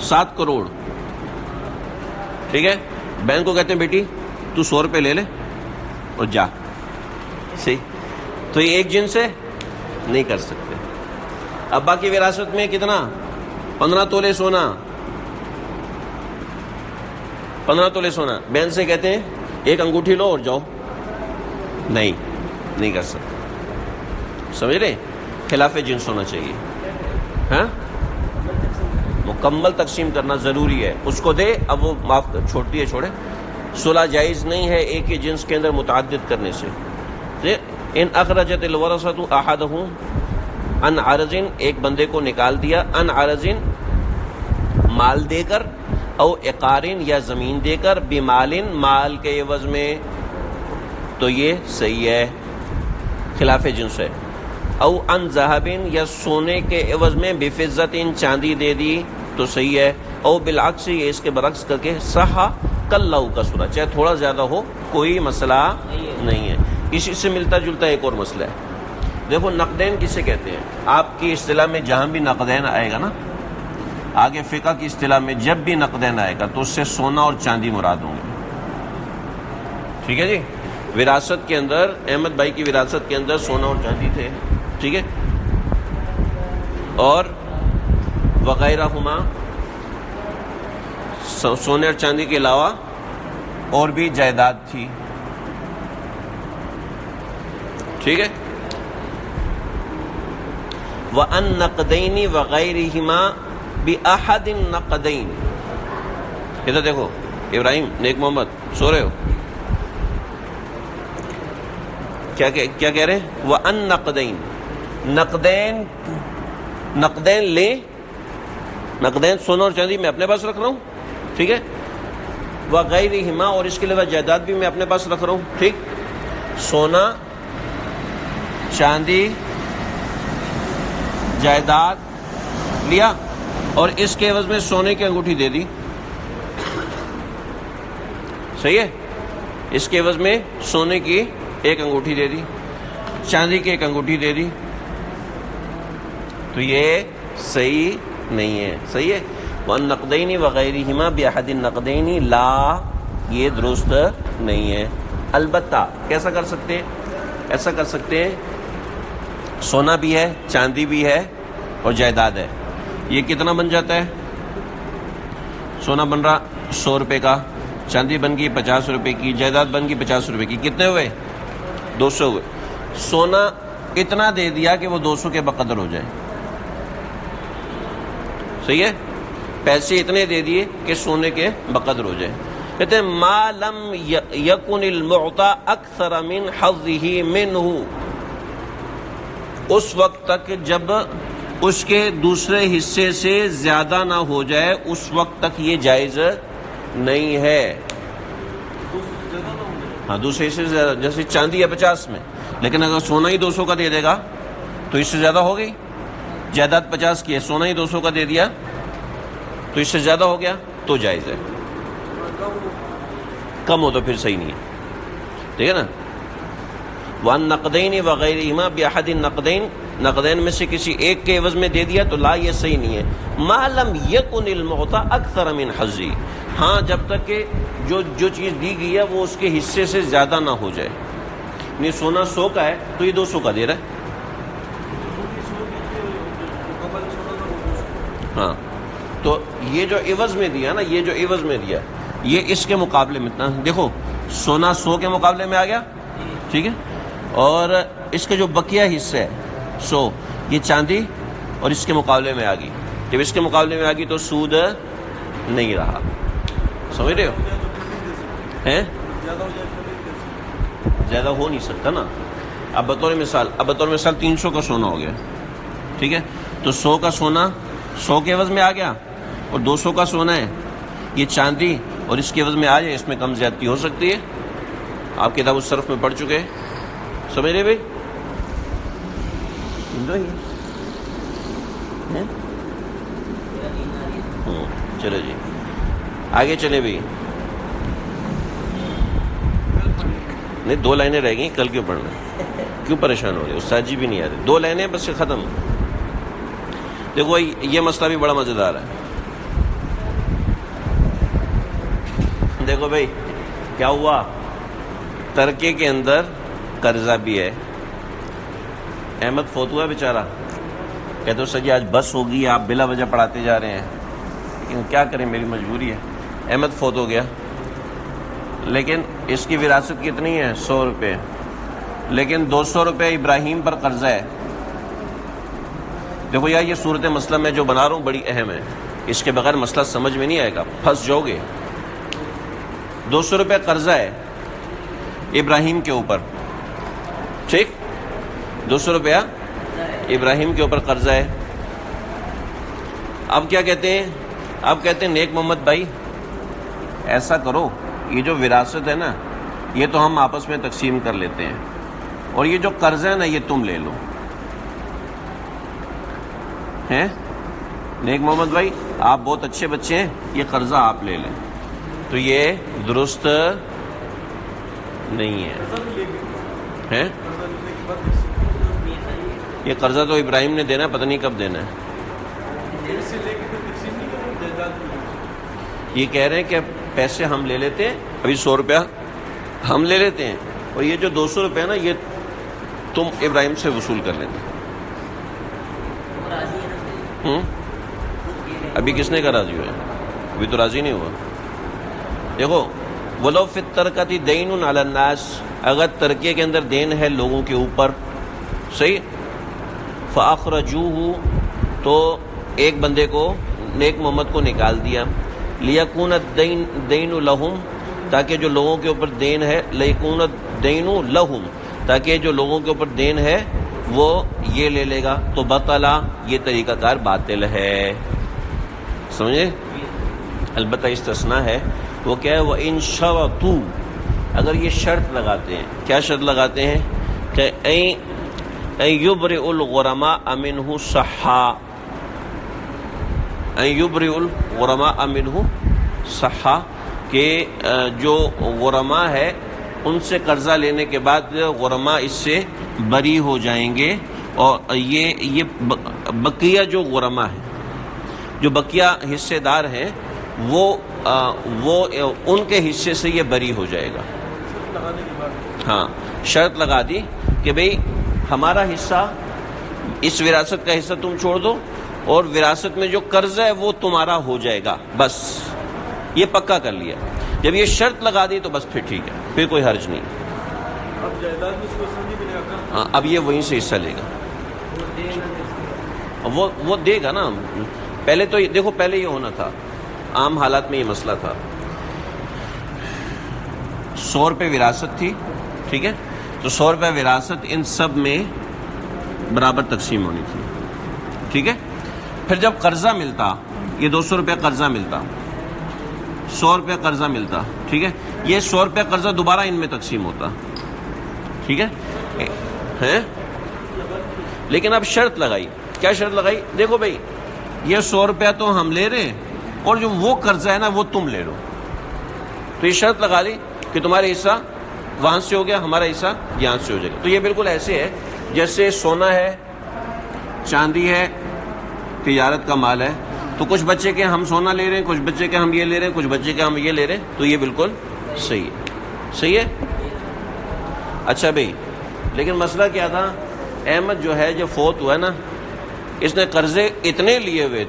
7 کروڑ، ٹھیک ہے، بہن کو کہتے ہیں بیٹی تو 100 روپے لے لے اور جا، صحیح، تو یہ ایک جن سے نہیں کر سکتے۔ ابا کی وراثت میں کتنا؟ 15 تولے سونا، 15 تولے سونا، بہن سے کہتے ہیں ایک انگوٹھی لو اور جاؤ، نہیں کر سکتے، سمجھ رہے؟ خلاف جنس ہونا چاہیے، ہاں، مکمل تقسیم کرنا ضروری ہے، اس کو دے، اب وہ معاف چھوڑتی ہے چھوڑے، صلح جائز نہیں ہے ایک ہی جنس کے اندر متعدد کرنے سے، ان اخرجت الورثۃ احدهم ان عرض، ایک بندے کو نکال دیا، ان عرض مال دے کر، او اقارن یا زمین دے کر، بمال مال کے عوض میں، تو یہ صحیح ہے، خلاف جنس ہے، او ان ذهب یا سونے کے عوض میں، بفضت چاندی دے دی تو صحیح ہے، او بالعکس یہ اس کے برعکس کر کے صحا کلو کا سورہ، چاہے تھوڑا زیادہ ہو کوئی مسئلہ نہیں ہے۔ اسی سے ملتا جلتا ایک اور مسئلہ ہے، دیکھو نقدین کسے کہتے ہیں؟ آپ کی اصطلاح میں جہاں بھی نقدین آئے گا نا، آگے فقہ کی اصطلاح میں جب بھی نقدین آئے گا تو اس سے سونا اور چاندی مراد ہوں گے، ٹھیک ہے جی؟ وراثت کے اندر، احمد بھائی کی وراثت کے اندر سونا اور چاندی تھے، ٹھیک ہے، اور وغیرہ ہما، سونے اور چاندی کے علاوہ اور بھی جائیداد تھی، ٹھیک ہے۔ وَأَن نَقْدَيْنِ وَغَيْرِهِمَا بِأَحَدِ النَّقْدَيْنِ، ادھر دیکھو ابراہیم نیک محمد، سو رہے ہو؟ کیا کہہ رہے ہیں؟ وَأَن نَقْدَيْنِ، نقدین لیں، نقدین سونا اور چاندی میں اپنے پاس رکھ رہا ہوں، ٹھیک ہے، وغیرہما، اور اس کے علاوہ جائیداد بھی میں اپنے پاس رکھ رہا ہوں، ٹھیک، سونا چاندی جائیداد لیا اور اس کے عوض میں سونے کی انگوٹھی دے دی، صحیح ہے، اس کے عوض میں سونے کی ایک انگوٹھی دے دی، چاندی کی ایک انگوٹھی دے دی، تو یہ صحیح نہیں ہے، صحیح ہے۔ وَأَن نَقْدَيْنِ وَغَيْرِهِمَا بِأَحَدِ النَّقْدَيْنِ، لا، یہ درست نہیں ہے۔ البتہ کیسا کر سکتے ہیں؟ ایسا کر سکتے ہیں، سونا بھی ہے، چاندی بھی ہے اور جائیداد ہے، یہ کتنا بن جاتا ہے؟ سونا بن رہا 100 روپے کا، چاندی بن گئی 50 روپے کی، جائیداد بن گئی 50 روپے کی، کتنے ہوئے؟ 200 ہوئے۔ سونا اتنا دے دیا کہ وہ 200 کے بقدر ہو جائے، صحیح ہے، پیسے اتنے دے دیے کہ سونے کے بقدر ہو جائے۔ کہتے ہیں ما لم یکن المعطى اکثر من حظه منہ، اس وقت تک جب اس کے دوسرے حصے سے زیادہ نہ ہو جائے، اس وقت تک یہ جائز نہیں ہے۔ ہاں، دوسرے حصے سے زیادہ، جیسے چاندی ہے 50 میں، لیکن اگر سونا ہی 200 کا دے دے گا تو اس سے زیادہ ہو گئی، جائیداد 50 کی ہے، سونا ہی 200 کا دے دیا تو اس سے زیادہ ہو گیا تو جائز ہے، کم ہو تو پھر صحیح نہیں ہے، ٹھیک ہے نا۔ وَأَن نَقْدَيْنِ وَغَيْرِهِمَا بِأَحَدِ النَّقْدَيْنِ، نقدین میں سے کسی ایک کے عوض میں دے دیا تو لا، یہ صحیح نہیں ہے۔ مَا لَمْ يَكُنِ الْمُعْطَى أَكْثَرَ مِنْ حَظِّهِ، ہاں جب تک کہ جو چیز دی گئی ہے وہ اس کے حصے سے زیادہ نہ ہو جائے، یعنی سونا 100 کا ہے تو یہ 200 کا دے رہا ہے، ہاں، تو یہ جو عوض میں دیا نا، یہ جو عوض میں دیا یہ اس کے مقابلے میں اتنا، دیکھو سونا 100 کے مقابلے میں آ گیا، ٹھیک ہے، اور اس کے جو بقیہ حصہ ہے 100، یہ چاندی اور اس کے مقابلے میں آ گئی، جب اس کے مقابلے میں آ گئی تو سود نہیں رہا، سمجھ رہے ہو؟ ہیں زیادہ ہو نہیں سکتا نا۔ اب بطور مثال 300 کا سونا ہو گیا، ٹھیک ہے، تو 100 کا سونا 100 کے عوض میں آ گیا اور 200 کا سونا ہے، یہ چاندی اور اس کے عوض میں آ جائے، اس میں کم زیادتی ہو سکتی ہے، آپ کتاب الصرف میں پڑھ چکے ہیں، سمجھ رہے بھائی؟ چلو جی آگے چلے بھائی، نہیں 2 لائنیں رہ گئیں، کل کیوں پڑھنا، کیوں پریشان ہو رہے؟ استاد جی بھی نہیں آ رہے، 2 لائنیں بس ختم۔ دیکھو یہ مسئلہ بھی بڑا مزیدار ہے، دیکھو بھائی کیا ہوا، ترکے کے اندر قرضہ بھی ہے، احمد فوت ہوا بیچارہ، کہتے ہو سر جی آج بس ہوگی، آپ بلا وجہ پڑھاتے جا رہے ہیں، لیکن کیا کریں میری مجبوری ہے، احمد فوت ہو گیا، لیکن اس کی وراثت کتنی ہے؟ 100 روپے، لیکن 200 روپے ابراہیم پر قرضہ ہے۔ دیکھو یار یہ صورت مسئلہ میں جو بنا رہا ہوں بڑی اہم ہے، اس کے بغیر مسئلہ سمجھ میں نہیں آئے گا، پھنس جاؤ گے۔ 200 روپے قرضہ ہے ابراہیم کے اوپر، ٹھیک. 200 روپیہ ابراہیم کے اوپر قرضہ ہے. اب کیا کہتے ہیں؟ اب کہتے ہیں نیک محمد بھائی ایسا کرو، یہ جو وراثت ہے نا یہ تو ہم آپس میں تقسیم کر لیتے ہیں، اور یہ جو قرضہ ہے نا یہ تم لے لو. ہیں نیک محمد بھائی آپ بہت اچھے بچے ہیں، یہ قرضہ آپ لے لیں. تو یہ درست نہیں ہے. ہیں یہ قرضہ تو ابراہیم نے دینا ہے، پتہ نہیں کب دینا ہے. یہ کہہ رہے ہیں کہ پیسے ہم لے لیتے ہیں، ابھی 100 روپیہ ہم لے لیتے ہیں، اور یہ جو 200 روپیہ نا یہ تم ابراہیم سے وصول کر لیتے. ابھی کس نے کا راضی ہوا ہے؟ ابھی تو راضی نہیں ہوا. دیکھو ولو فی الترکۃ دین علی الناس، اگر ترکے کے اندر دین ہے لوگوں کے اوپر، صحیح. فاخرجوہ، تو ایک بندے کو نیک محمد کو نکال دیا. لیکون الدین لہم، تاکہ جو لوگوں کے اوپر دین ہے، لیکون الدین لہم، تاکہ جو لوگوں کے اوپر دین ہے وہ یہ لے لے گا. تو بطلا، یہ طریقہ کار باطل ہے. سمجھے؟ البتہ استثناء ہے. وہ کیا ہے؟ وَإِن شَرَطُوا، اگر یہ شرط لگاتے ہیں. کیا شرط لگاتے ہیں؟ کہ اَن يُبْرِئُ الْغُرَمَاءَ مِنْهُ صَحًّا، اَن يُبْرِئُ الْغُرَمَاءَ مِنْهُ صَحًّا، کہ جو غرماء ہے ان سے قرضہ لینے کے بعد غرماء اس سے بری ہو جائیں گے. اور یہ بقیہ جو غرماء ہیں، جو بقیہ حصے دار ہیں، وہ ان کے حصے سے یہ بری ہو جائے گا. ہاں شرط لگا دی کہ بھئی ہمارا حصہ، اس وراثت کا حصہ تم چھوڑ دو، اور وراثت میں جو قرض ہے وہ تمہارا ہو جائے گا. بس یہ پکا کر لیا. جب یہ شرط لگا دی تو بس پھر ٹھیک ہے، پھر کوئی حرج نہیں. اب جائیداد میں اس کو سمجھ ملے گا. ہاں اب یہ وہیں سے حصہ لے گا. وہ دے گا نا. پہلے تو دیکھو، پہلے یہ ہونا تھا، عام حالات میں یہ مسئلہ تھا. 100 روپے وراثت تھی، ٹھیک ہے. تو 100 روپے وراثت ان سب میں برابر تقسیم ہونی تھی، ٹھیک ہے. پھر جب قرضہ ملتا، یہ 200 روپے قرضہ ملتا، 100 روپے قرضہ ملتا، ٹھیک ہے. یہ 100 روپے قرضہ دوبارہ ان میں تقسیم ہوتا، ٹھیک ہے. لیکن اب شرط لگائی. کیا شرط لگائی؟ دیکھو بھائی یہ 100 روپیہ تو ہم لے رہے ہیں، اور جو وہ قرضہ ہے نا وہ تم لے لو. تو یہ شرط لگا لی کہ تمہارا حصہ وہاں سے ہو گیا، ہمارا حصہ یہاں سے ہو جائے گا. تو یہ بالکل ایسے ہے جیسے سونا ہے، چاندی ہے، تجارت کا مال ہے. تو کچھ بچے کے ہم سونا لے رہے ہیں، کچھ بچے کے ہم یہ لے رہے ہیں، کچھ بچے کے ہم یہ لے رہے ہیں. تو یہ بالکل صحیح ہے. صحیح ہے. اچھا بھائی، لیکن مسئلہ کیا تھا؟ احمد جو ہے جو فوت ہوا ہے نا، اس نے قرضے اتنے لیے ہوئے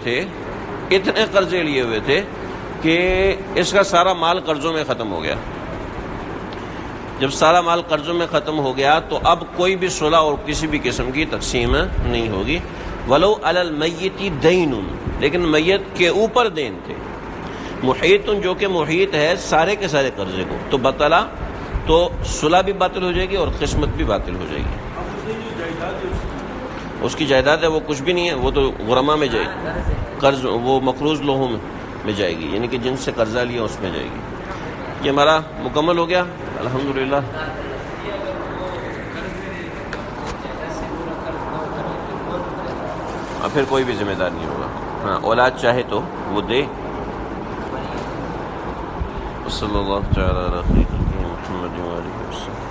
تھے کہ اس کا سارا مال قرضوں میں ختم ہو گیا. جب سارا مال قرضوں میں ختم ہو گیا تو اب کوئی بھی صلح اور کسی بھی قسم کی تقسیم نہیں ہوگی. ولو علی المیت دین، لیکن میت کے اوپر دین تھے. محیط، جو کہ محیط ہے سارے کے سارے قرضے کو. تو بطلا، تو صلح بھی باطل ہو جائے گی اور قسمت بھی باطل ہو جائے گی. اس کی جائیداد ہے وہ کچھ بھی نہیں ہے، وہ تو غرماء میں جائے گی. قرض وہ مقروض لوگوں میں جائے گی، یعنی کہ جن سے قرضہ لیا اس میں جائے گی. یہ ہمارا مکمل ہو گیا الحمدللہ. اور پھر کوئی بھی ذمہ دار نہیں ہوگا. ہاں اولاد چاہے تو وہ دے. صلی اللہ تعالی علیہ محمد و آلہ وسلم.